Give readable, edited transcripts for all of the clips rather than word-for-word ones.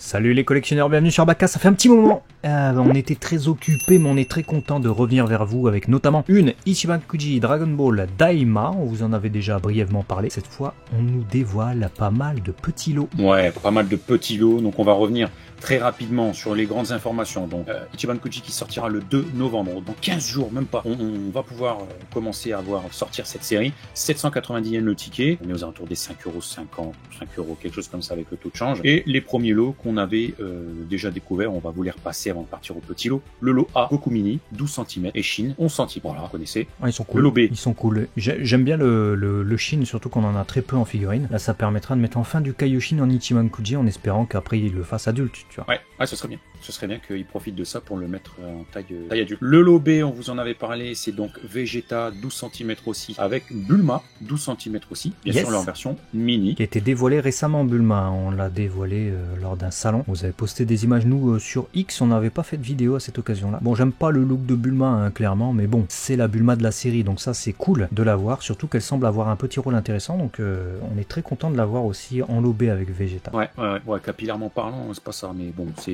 Salut les collectionneurs, bienvenue sur Baka, ça fait un petit moment. On était très occupés, mais on est très content de revenir vers vous avec notamment une Ichiban Kuji Dragon Ball Daima. On vous en avait déjà brièvement parlé. Cette fois, on nous dévoile pas mal de petits lots. Ouais, pas mal de petits lots, donc on va revenir très rapidement sur les grandes informations. Donc Ichiban Kuji qui sortira le 2 novembre, dans 15 jours, même pas. On va pouvoir commencer à voir sortir cette série. 790 yens le ticket, on est aux alentours des 5,50€, 5€, quelque chose comme ça avec le taux de change. Et les premiers lots qu'on avait déjà découverts, on va vous les repasser avant de partir au petit lot. Le lot A, Goku Mini, 12 cm, et Shin, 11 cm. Voilà, vous connaissez. Ah, ils sont cool. Le lot B. Ils sont cool. J'aime bien le Shin, surtout qu'on en a très peu en figurine. Là, ça permettra de mettre enfin du Kaioshin en Ichiban Kuji en espérant qu'après il le fasse adulte, tu vois. Ouais, ce serait bien. Ce serait bien qu'il profite de ça pour le mettre en taille adulte. Le lot B, on vous en avait parlé, c'est donc Vegeta, 12 cm aussi, avec Bulma, 12 cm aussi, bien sûr leur version mini. Qui a été dévoilée récemment, Bulma. On l'a dévoilé lors d'un salon. Vous avez posté des images, nous, sur X, on n'avait pas fait de vidéo à cette occasion-là. Bon, j'aime pas le look de Bulma, hein, clairement, mais bon, c'est la Bulma de la série, donc ça, c'est cool de la voir, surtout qu'elle semble avoir un petit rôle intéressant, donc on est très content de la voir aussi en lot B avec Vegeta. Ouais, capillairement parlant, c'est pas ça, mais bon, c'est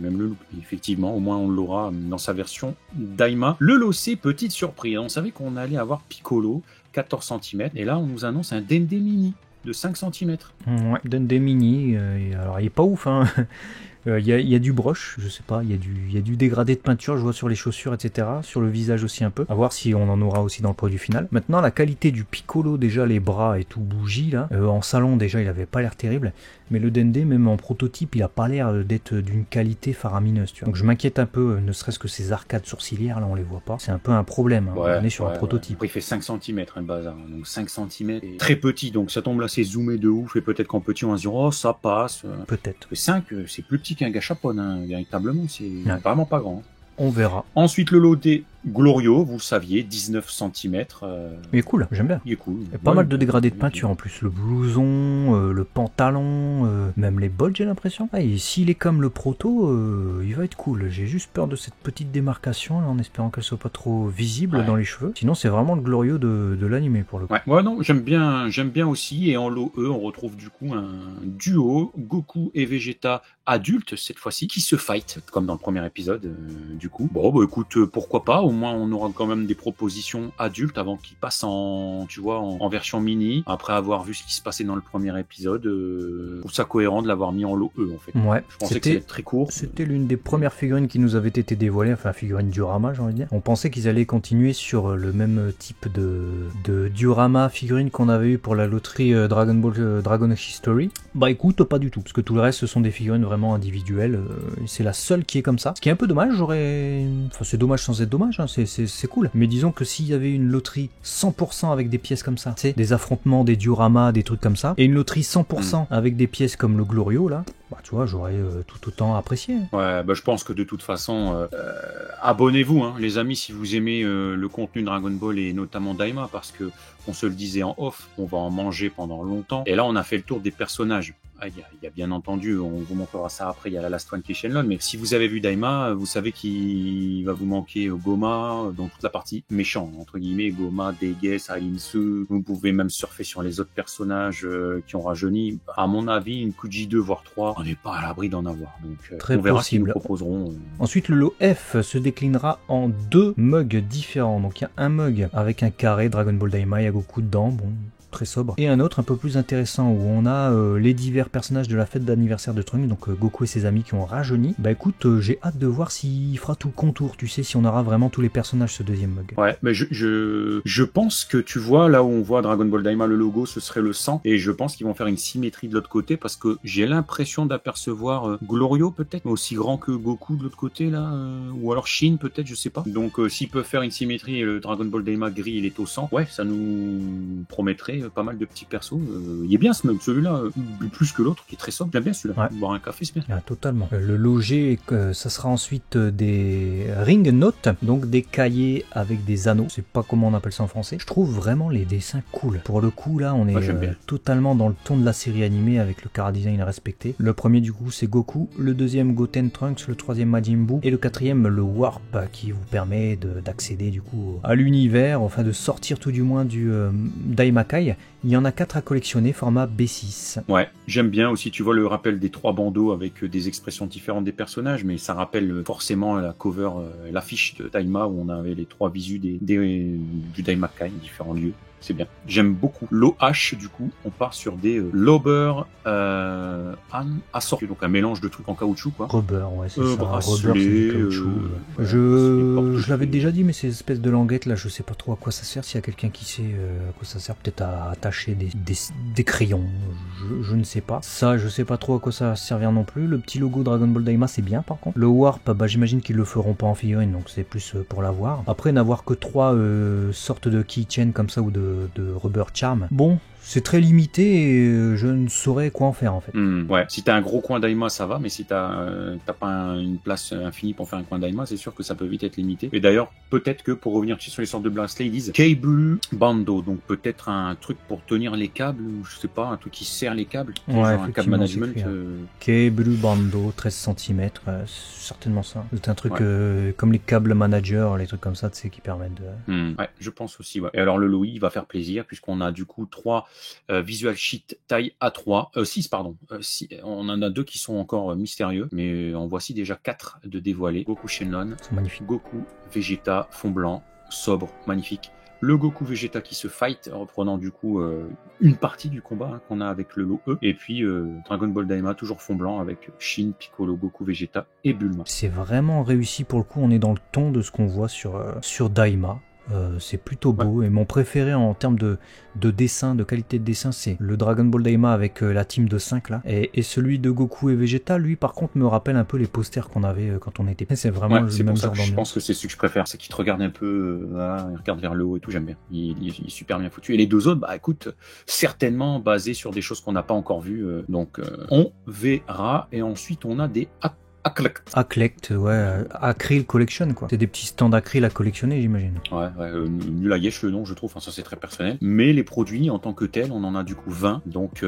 même le look, effectivement, au moins on l'aura dans sa version Daima. Le lot C, petite surprise, on savait qu'on allait avoir Piccolo, 14 cm, et là on nous annonce un Dende Mini de 5 cm. Ouais, Dende Mini, alors il est pas ouf, hein. Il y a du brush, je sais pas, il y a du dégradé de peinture, je vois sur les chaussures, etc. Sur le visage aussi un peu. À voir si on en aura aussi dans le produit final. Maintenant, la qualité du Piccolo, déjà les bras et tout bougie là. En salon, déjà, il avait pas l'air terrible. Mais le Dende, même en prototype, il a pas l'air d'être d'une qualité faramineuse, tu vois. Donc je m'inquiète un peu, ne serait-ce que ces arcades sourcilières, là, on les voit pas. C'est un peu un problème, hein. On est sur un prototype. Après, il fait 5 cm, hein, le bazar. Donc 5 cm, très petit, donc ça tombe là, c'est zoomé de ouf. Et peut-être qu'en petit, on va se dire, oh, ça passe. Peut-être. 5, c'est plus petit qu'un gâchapon, hein, véritablement, c'est vraiment pas grand. On verra. Ensuite, le lot des Glorio, vous le saviez, 19 cm. Il est cool, j'aime bien. Il est cool. Il y a pas mal de dégradés de peinture en plus. Le blouson, le pantalon, même les bottes, j'ai l'impression. Ah, et s'il est comme le proto, il va être cool. J'ai juste peur de cette petite démarcation, là, en espérant qu'elle soit pas trop visible dans les cheveux. Sinon, c'est vraiment le Glorio de l'animé pour le coup. Ouais, non, j'aime bien aussi. Et en lot E, on retrouve du coup un duo, Goku et Vegeta adultes cette fois-ci, qui se fight, comme dans le premier épisode, du coup. Bon, bah écoute, pourquoi pas, au moins on aura quand même des propositions adultes avant qu'ils passent en version mini, après avoir vu ce qui se passait dans le premier épisode. Je trouve ça cohérent de l'avoir mis en lot E, en fait. Ouais. Je pensais que c'était très court. C'était l'une des premières figurines qui nous avait été dévoilée, enfin figurine diorama, j'ai envie de dire. On pensait qu'ils allaient continuer sur le même type de diorama figurine qu'on avait eu pour la loterie Dragon Ball Dragon History. Bah écoute, pas du tout, parce que tout le reste ce sont des figurines vraiment individuelles. C'est la seule qui est comme ça. Ce qui est un peu dommage, enfin c'est dommage sans être dommage, hein. C'est cool. Mais disons que s'il y avait une loterie 100% avec des pièces comme ça, tu sais, des affrontements, des dioramas, des trucs comme ça, et une loterie 100% avec des pièces comme le Glorio là, bah tu vois, j'aurais tout autant apprécié. Ouais, bah je pense que de toute façon, abonnez-vous, hein, les amis, si vous aimez le contenu Dragon Ball et notamment Daima, parce que on se le disait en off, on va en manger pendant longtemps. Et là, on a fait le tour des personnages. Il y a bien entendu, on vous montrera ça après, il y a la Last One qui est Shenlong, mais si vous avez vu Daima, vous savez qu'il va vous manquer Goma, dans toute la partie méchant, entre guillemets, Goma, Dege, Sarinsu. Vous pouvez même surfer sur les autres personnages qui ont rajeuni. À mon avis, une Kuji 2, voire 3, on n'est pas à l'abri d'en avoir. Donc, très on verra possible. Ce qu'ils nous proposeront. Ensuite, le lot F se déclinera en 2 mugs différents. Donc, il y a un mug avec un carré Dragon Ball Daima, il y a Goku dedans, bon, très sobre. Et un autre un peu plus intéressant où on a les divers personnages de la fête d'anniversaire de Trunks, donc Goku et ses amis qui ont rajeuni. Bah écoute, j'ai hâte de voir s'il fera tout le contour, tu sais, si on aura vraiment tous les personnages ce deuxième mug. Ouais, mais je pense que tu vois, là où on voit Dragon Ball Daima, le logo, ce serait le sang, et je pense qu'ils vont faire une symétrie de l'autre côté, parce que j'ai l'impression d'apercevoir Glorio peut-être, mais aussi grand que Goku de l'autre côté là, ou alors Shin peut-être, je sais pas. Donc s'ils peuvent faire une symétrie et le Dragon Ball Daima gris, il est au sang, ouais, ça nous promettrait pas mal de petits persos. Il est bien ce mug, celui-là, plus que l'autre, qui est très sobre. J'aime bien celui-là. Ouais. Boire un café, c'est bien. Ah, totalement. Le loger, ça sera ensuite des ring notes, donc des cahiers avec des anneaux. Je sais pas comment on appelle ça en français. Je trouve vraiment les dessins cool. Pour le coup, là, on est totalement dans le ton de la série animée avec le chara-design respecté. Le premier, du coup, c'est Goku. Le deuxième, Goten Trunks. Le troisième, Majin Buu. Et le quatrième, le Warp, qui vous permet d'accéder, du coup, à l'univers, enfin de sortir tout du moins du Daimakai Il y en a 4 à collectionner, format B6. Ouais, j'aime bien aussi, tu vois le rappel des 3 bandeaux avec des expressions différentes des personnages, mais ça rappelle forcément la cover, l'affiche de Daima où on avait les 3 visus du Daima Kai, différents lieux. C'est bien. J'aime beaucoup. L'OH, du coup, on part sur des Lauber assortis. Donc un mélange de trucs en caoutchouc, quoi. Rubber, ouais, c'est ça. Bracelet, Rubber, c'est du caoutchouc. Je l'avais déjà dit, mais ces espèces de languettes, là, je sais pas trop à quoi ça sert. S'il y a quelqu'un qui sait à quoi ça sert, peut-être à attacher des crayons. Je ne sais pas. Ça, je sais pas trop à quoi ça va servir non plus. Le petit logo Dragon Ball Daima, c'est bien, par contre. Le Warp, bah, j'imagine qu'ils le feront pas en figurine, donc c'est plus pour l'avoir. Après, n'avoir que 3 sortes de keychains comme ça ou de Rubber Charm. Bon, c'est très limité et je ne saurais quoi en faire en fait. Ouais, si t'as un gros coin Daima, ça va, mais si t'as pas une place infinie pour faire un coin Daima, c'est sûr que ça peut vite être limité. Et d'ailleurs, peut-être que pour revenir sur les sortes de bracelets, ils disent Cable Bando, donc peut-être un truc pour tenir les câbles, ou je sais pas, un truc qui serre les câbles, ouais, genre un câble management. Cable Bando, 13 cm, certainement ça. C'est un truc comme les câbles manager, les trucs comme ça, tu sais, qui permettent de... Ouais, je pense aussi, ouais. Et alors le Louis va faire plaisir, puisqu'on a du coup 3 Visual Sheet taille A3, 6 pardon, on en a 2 qui sont encore mystérieux, mais en voici déjà 4 de dévoilés. Goku Shenlong, c'est magnifique. Goku Vegeta, fond blanc, sobre, magnifique. Le Goku Vegeta qui se fight, reprenant du coup une partie du combat qu'on a avec le lot E. Et puis Dragon Ball Daima, toujours fond blanc avec Shin, Piccolo, Goku Vegeta et Bulma. C'est vraiment réussi pour le coup, on est dans le ton de ce qu'on voit sur Daima. C'est plutôt beau, et mon préféré en termes de dessin, de qualité de dessin, c'est le Dragon Ball Daima avec la team de 5 là, et celui de Goku et Vegeta, lui par contre me rappelle un peu les posters qu'on avait quand on était. C'est vraiment le même genre d'ambiance. Je pense que c'est ce que je préfère, c'est qu'il te regarde un peu, il regarde vers le haut et tout, j'aime bien. Il est super bien foutu. Et les 2 autres, bah écoute, certainement basés sur des choses qu'on n'a pas encore vues, donc on verra. Et ensuite on a des Aclect, ouais, Acryl Collection quoi. C'est des petits stands acryl à collectionner, j'imagine. Ouais, nul à Yesh le nom, je trouve, enfin ça c'est très personnel. Mais les produits en tant que tels, on en a du coup 20, donc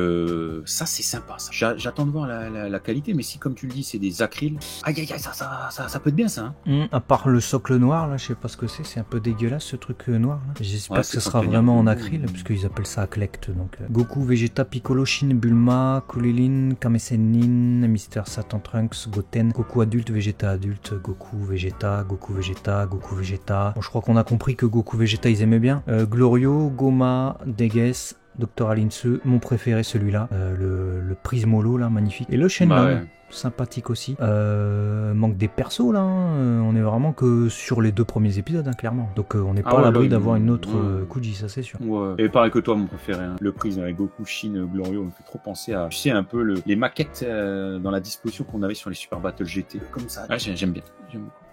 ça c'est sympa. Ça. J'attends de voir la qualité, mais si comme tu le dis c'est des acryles, aïe, ça peut être bien ça. Hein. À part le socle noir là, je sais pas ce que c'est un peu dégueulasse ce truc noir là. J'espère que ce sera vraiment en acryl, puisqu'ils appellent ça Aclect. Donc Goku, Vegeta, Piccolo, Shin, Bulma, Kulilin, Kame Sennin, Mr. Satan Trunks, Goten, Goku adulte, Vegeta adulte, Goku Vegeta, Goku Vegeta, Goku Vegeta. Bon, je crois qu'on a compris que Goku Vegeta ils aimaient bien. Glorio, Goma, Deges, Dr. Alinsu, mon préféré celui-là, le Prismolo là, magnifique. Et le Shenlong, sympathique aussi. Manque des persos là, on est vraiment que sur les 2 premiers épisodes, hein, clairement. Donc on n'est pas à l'abri d'avoir une autre Kuji, ça c'est sûr. Ouais. Et pareil que toi, mon préféré, hein. Le Prisme avec Goku, Shin, Glorio, me fait trop penser à, tu sais, un peu les maquettes dans la disposition qu'on avait sur les Super Battle GT. Comme ça. Ouais, j'aime bien.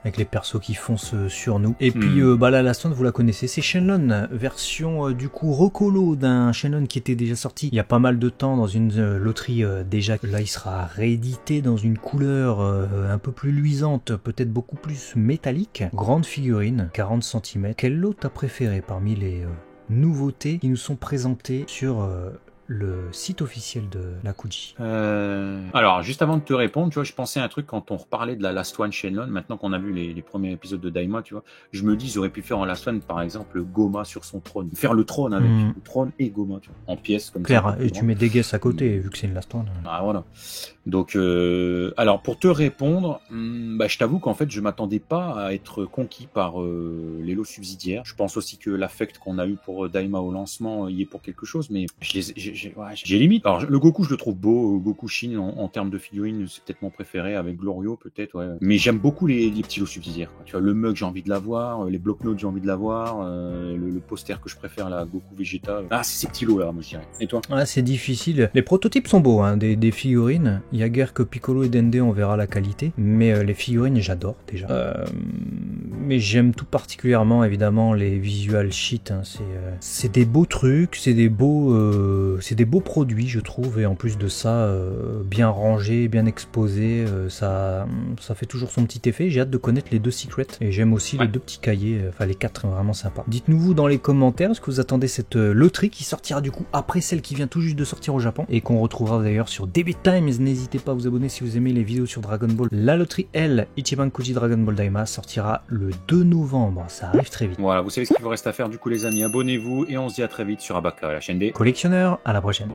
Avec les persos qui foncent sur nous. Et puis la Last One, vous la connaissez, c'est Shenlong, version du coup recolo d'un Shenlong qui était déjà sorti il y a pas mal de temps dans une loterie déjà. Là il sera réédité dans une couleur un peu plus luisante, peut-être beaucoup plus métallique. Grande figurine, 40 cm. Quel lot t'as préféré parmi les nouveautés qui nous sont présentées sur le site officiel de la Kuji? Alors, juste avant de te répondre, tu vois, je pensais à un truc quand on reparlait de la Last One Shenlong. Maintenant qu'on a vu les premiers épisodes de Daima, tu vois, je me dis, ils auraient pu faire en Last One, par exemple, Goma sur son trône. Faire le trône avec le trône et Goma, tu vois, en pièces comme ça. Claire, et tu mets des guesses à côté, vu que c'est une Last One. Ah, voilà. Donc, alors, pour te répondre, je t'avoue qu'en fait, je m'attendais pas à être conquis par les lots subsidiaires. Je pense aussi que l'affect qu'on a eu pour Daima au lancement y est pour quelque chose, mais j'ai limite. Alors le Goku je le trouve beau, Goku Shin en termes de figurines c'est peut-être mon préféré, avec Glorio peut-être, ouais. Mais j'aime beaucoup les petits lots subsidiaires, quoi. Tu vois, le mug j'ai envie de l'avoir, les bloc-notes j'ai envie de l'avoir, le poster que je préfère là, Goku Vegeta. Ah c'est ces petits lots là, moi je dirais. Et toi? Ah c'est difficile. Les prototypes sont beaux, hein, des figurines. Il y a guère que Piccolo et Dende, on verra la qualité. Mais les figurines j'adore déjà. Mais j'aime tout particulièrement évidemment les visual sheets, hein. C'est des beaux trucs, c'est des beaux produits je trouve, et en plus de ça bien rangé, bien exposé, ça fait toujours son petit effet. J'ai hâte de connaître les 2 secrets, et j'aime aussi les 2 petits cahiers, enfin les 4 vraiment sympas. Dites-nous vous dans les commentaires, est-ce que vous attendez cette loterie qui sortira du coup après celle qui vient tout juste de sortir au Japon, et qu'on retrouvera d'ailleurs sur DB Times. N'hésitez pas à vous abonner si vous aimez les vidéos sur Dragon Ball. La loterie L Ichiban Kuji Dragon Ball Daima sortira le 2 novembre, ça arrive très vite. Voilà, vous savez ce qu'il vous reste à faire du coup les amis, abonnez-vous et on se dit à très vite sur Abaka, la chaîne des collectionneurs, à la prochaine.